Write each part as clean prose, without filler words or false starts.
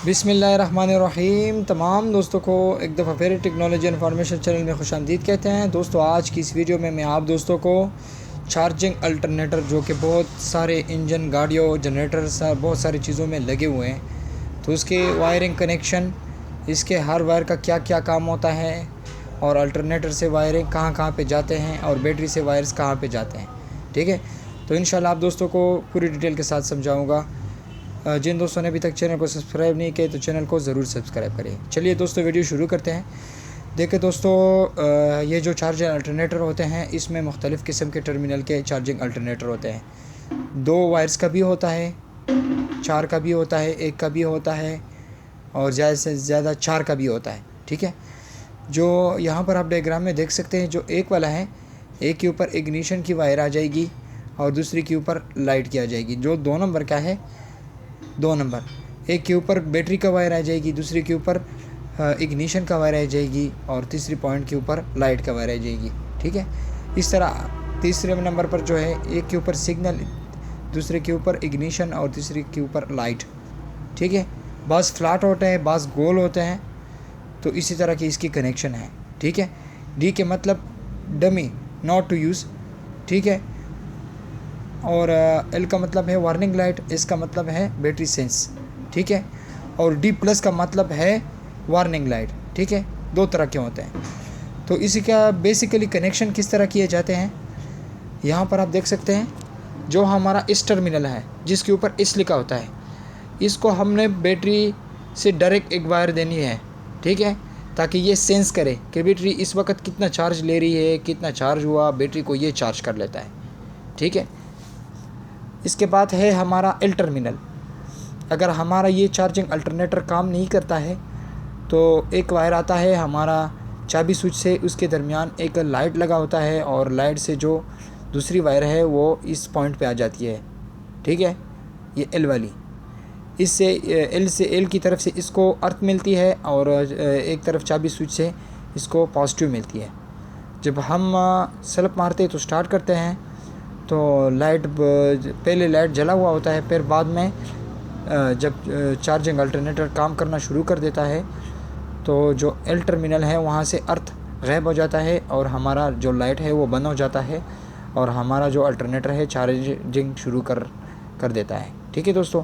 बिस्मिल्लाहिर्रहमानिर्रहीम। तमाम दोस्तों को एक दफ़ा फिर टेक्नोलॉजी इन्फॉर्मेशन चैनल में खुशामदीद कहते हैं। दोस्तों, आज की इस वीडियो में मैं आप दोस्तों को चार्जिंग अल्टरनेटर, जो कि बहुत सारे इंजन, गाड़ियों, जनरेटर, बहुत सारी चीज़ों में लगे हुए हैं, तो उसके वायरिंग कनेक्शन, इसके हर वायर का क्या क्या काम होता है, और अल्टरनेटर से वायरिंग कहाँ कहाँ पे जाते हैं, और बैटरी से वायर्स कहाँ पे जाते हैं। ठीक है, तो इंशाल्लाह आप दोस्तों को पूरी डिटेल के साथ समझाऊँगा। जिन दोस्तों ने अभी तक चैनल को सब्सक्राइब नहीं किया तो चैनल को ज़रूर सब्सक्राइब करें। चलिए दोस्तों, वीडियो शुरू करते हैं। देखिए दोस्तों, ये जो चार्जिंग अल्टरनेटर होते हैं, इसमें मुख्तलिफ़ किस्म के टर्मिनल के चार्जिंग अल्टरनेटर होते हैं। 2 वायर्स का भी होता है, 4 का भी होता है, 1 का भी होता है, और ज़्यादा से ज़्यादा 4 का भी होता है। ठीक है, जो यहाँ पर आप डायग्राम में देख सकते हैं, जो 1 वाला है, एक के ऊपर इग्निशन की वायर आ जाएगी और दूसरी के ऊपर लाइट की आ जाएगी। जो 2 नंबर का है, 2 नंबर, एक के ऊपर बैटरी का वायर आ जाएगी, दूसरे के ऊपर इग्निशन का वायर आ जाएगी, और तीसरी पॉइंट के ऊपर लाइट का वायर आ जाएगी। ठीक है, इस तरह तीसरे नंबर पर जो है, एक के ऊपर सिग्नल, दूसरे के ऊपर इग्निशन और तीसरे के ऊपर लाइट। ठीक है, बाज़ फ्लैट होते हैं, बाज़ गोल होते हैं, तो इसी तरह की इसकी कनेक्शन है। ठीक है, डी के मतलब डमी, नॉट टू यूज़। ठीक है, और एल का मतलब है वार्निंग लाइट, एस का मतलब है बैटरी सेंस। ठीक है, और डी प्लस का मतलब है वार्निंग लाइट। ठीक है, 2 तरह के होते हैं। तो इसी का बेसिकली कनेक्शन किस तरह किए जाते हैं, यहाँ पर आप देख सकते हैं। जो हमारा इस टर्मिनल है, जिसके ऊपर इस लिखा होता है, इसको हमने बैटरी से डायरेक्ट एक वायर देनी है। ठीक है, ताकि ये सेंस करे कि बैटरी इस वक्त कितना चार्ज ले रही है, कितना चार्ज हुआ, बैटरी को ये चार्ज कर लेता है। ठीक है, इसके बाद है हमारा एल टर्मिनल। अगर हमारा ये चार्जिंग अल्टरनेटर काम नहीं करता है, तो एक वायर आता है हमारा चाबी स्विच से, उसके दरमियान एक लाइट लगा होता है, और लाइट से जो दूसरी वायर है वो इस पॉइंट पे आ जाती है। ठीक है, ये एल वाली, इससे एल से एल की तरफ से इसको अर्थ मिलती है, और एक तरफ चाबी स्विच से इसको पॉजिटिव मिलती है। जब हम सेल्फ मारते तो स्टार्ट करते हैं, तो लाइट, पहले लाइट जला हुआ होता है, फिर बाद में जब चार्जिंग अल्टरनेटर काम करना शुरू कर देता है, तो जो एल टर्मिनल है वहाँ से अर्थ गायब हो जाता है, और हमारा जो लाइट है वो बंद हो जाता है, और हमारा जो अल्टरनेटर है चार्जिंग शुरू कर देता है। ठीक है दोस्तों,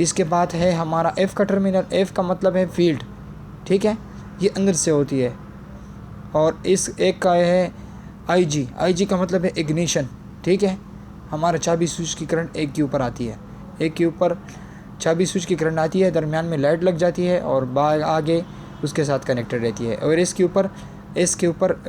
इसके बाद है हमारा एफ़ का टर्मिनल। एफ़ का मतलब है फील्ड। ठीक है, ये अंदर से होती है। और इस एक का है आई जी। आई जी का मतलब है इग्निशन। ठीक है, हमारा चाबी स्विच की करंट एक के ऊपर आती है, एक के ऊपर चाबी स्विच की करंट आती है, दरमियान में लाइट लग जाती है, और आगे उसके साथ कनेक्टेड रहती है। और इसके ऊपर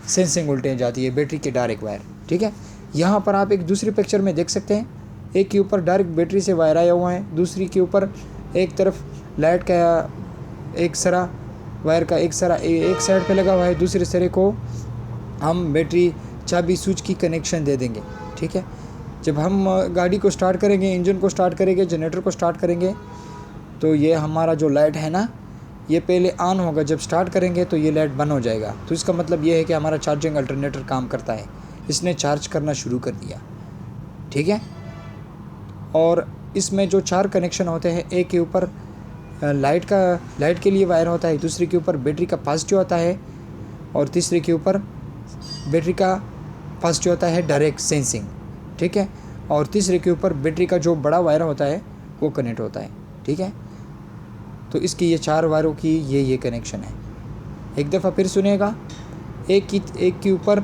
सेंसिंग वोल्टेज आती है, बैटरी के डायरेक्ट वायर। ठीक है, यहाँ पर आप एक दूसरी पिक्चर में देख सकते हैं, एक के ऊपर डायरेक्ट बैटरी से वायर आया हुआ है, दूसरी के ऊपर एक तरफ लाइट का एक सरा, वायर का एक सरा एक साइड पे लगा हुआ है, दूसरे सरे को हम बैटरी चाबी स्विच की कनेक्शन दे देंगे। ठीक है, जब हम गाड़ी को स्टार्ट करेंगे, इंजन को स्टार्ट करेंगे, जनरेटर को स्टार्ट करेंगे, तो ये हमारा जो लाइट है ना, ये पहले ऑन होगा। जब स्टार्ट करेंगे तो ये लाइट बंद हो जाएगा। तो इसका मतलब ये है कि हमारा चार्जिंग अल्टरनेटर काम करता है, इसने चार्ज करना शुरू कर दिया। ठीक है, और इसमें जो 4 कनेक्शन होते हैं, एक के ऊपर लाइट के लिए वायर होता है, दूसरे के ऊपर बैटरी का पॉजिटिव होता है, और तीसरे के ऊपर बैटरी का पॉजिटिव होता है डायरेक्ट सेंसिंग। ठीक है, और तीसरे के ऊपर बैटरी का जो बड़ा वायर होता है वो कनेक्ट होता है। ठीक है, तो इसकी ये 4 वायरों की ये कनेक्शन है। एक दफ़ा फिर सुनिएगा। एक के ऊपर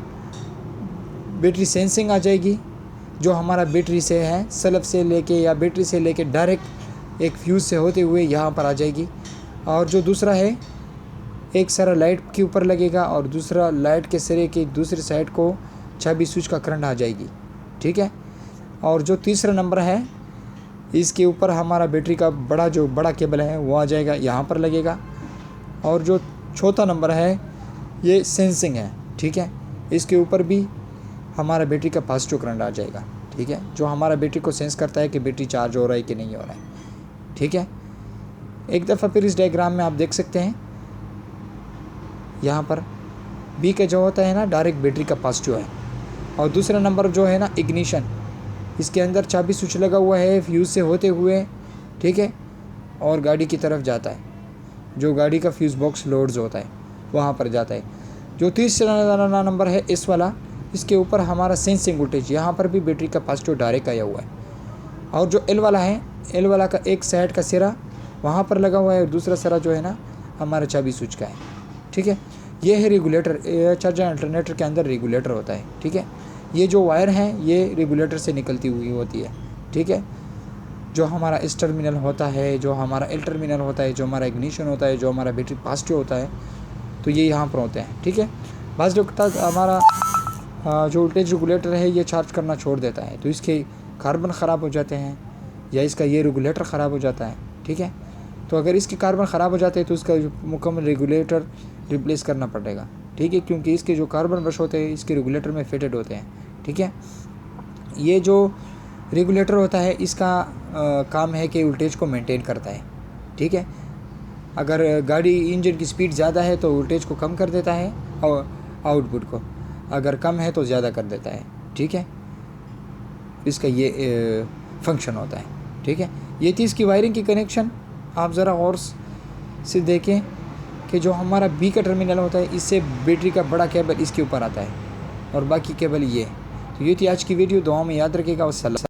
बैटरी सेंसिंग आ जाएगी, जो हमारा बैटरी से है, सल्फ से लेके या बैटरी से लेके डायरेक्ट एक फ्यूज़ से होते हुए यहाँ पर आ जाएगी। और जो दूसरा है, एक सारा लाइट के ऊपर लगेगा, और दूसरा लाइट के सिरे की दूसरी साइड को चाबी स्विच का करंट आ जाएगी। ठीक है, और जो तीसरा नंबर है, इसके ऊपर हमारा बैटरी का बड़ा केबल है वो आ जाएगा, यहाँ पर लगेगा। और जो चौथा नंबर है, ये सेंसिंग है। ठीक है, इसके ऊपर भी हमारा बैटरी का पॉजिटिव करंट आ जाएगा। ठीक है, जो हमारा बैटरी को सेंस करता है कि बैटरी चार्ज हो रहा है कि नहीं हो रहा है। ठीक है, एक दफ़ा फिर इस डायग्राम में आप देख सकते हैं, यहाँ पर बी का जो होता है ना, डायरेक्ट बैटरी का पॉजिटिव है, और दूसरा नंबर जो है ना, इग्निशन, इसके अंदर चाबी स्विच लगा हुआ है फ्यूज़ से होते हुए। ठीक है, और गाड़ी की तरफ जाता है, जो गाड़ी का फ्यूज़ बॉक्स लोड्स होता है वहाँ पर जाता है। जो तीसरा नंबर है इस वाला, इसके ऊपर हमारा सेंसिंग वोल्टेज, यहाँ पर भी बैटरी का पॉजिटिव डायरेक्ट आया हुआ है। और जो एल वाला है, एल वाला का एक साइड का सिरा वहाँ पर लगा हुआ है और दूसरा सिरा जो है ना हमारा चाबी स्विच का है। ठीक है, ये है रेगुलेटर, चार्जिंग अल्टरनेटर के अंदर रेगुलेटर होता है। ठीक है, ये जो वायर हैं ये रेगुलेटर से निकलती हुई होती है। ठीक है, जो हमारा एस टर्मिनल होता है, जो हमारा एल टर्मिनल होता है, जो हमारा इग्निशन होता है, जो हमारा बैटरी पॉजिटिव होता है, तो ये यहाँ पर होते हैं। ठीक है, बाज़ वक्त हमारा जो वोल्टेज रेगुलेटर है ये चार्ज करना छोड़ देता है, तो इसके कार्बन ख़राब हो जाते हैं या इसका ये रेगुलेटर ख़राब हो जाता है। ठीक है, तो अगर इसके कार्बन ख़राब हो जाते हैं तो इसका मुकम्मल रेगुलेटर रिप्लेस करना पड़ेगा। ठीक है, क्योंकि इसके जो कार्बन ब्रश होते हैं इसके रेगुलेटर में फिटेड होते हैं। ठीक है, ये जो रेगुलेटर होता है इसका काम है कि वोल्टेज को मेंटेन करता है। ठीक है, अगर गाड़ी इंजन की स्पीड ज़्यादा है तो वोल्टेज को कम कर देता है और आउटपुट को, अगर कम है तो ज़्यादा कर देता है। ठीक है, इसका ये फंक्शन होता है। ठीक है, ये थी इसकी वायरिंग की कनेक्शन। आप ज़रा और से देखें कि जो हमारा बी का टर्मिनल होता है इससे बैटरी का बड़ा केबल इसके ऊपर आता है और बाकी केबल ये। तो ये थी आज की वीडियो, दुआ में याद रखिएगा। वस्सलाम।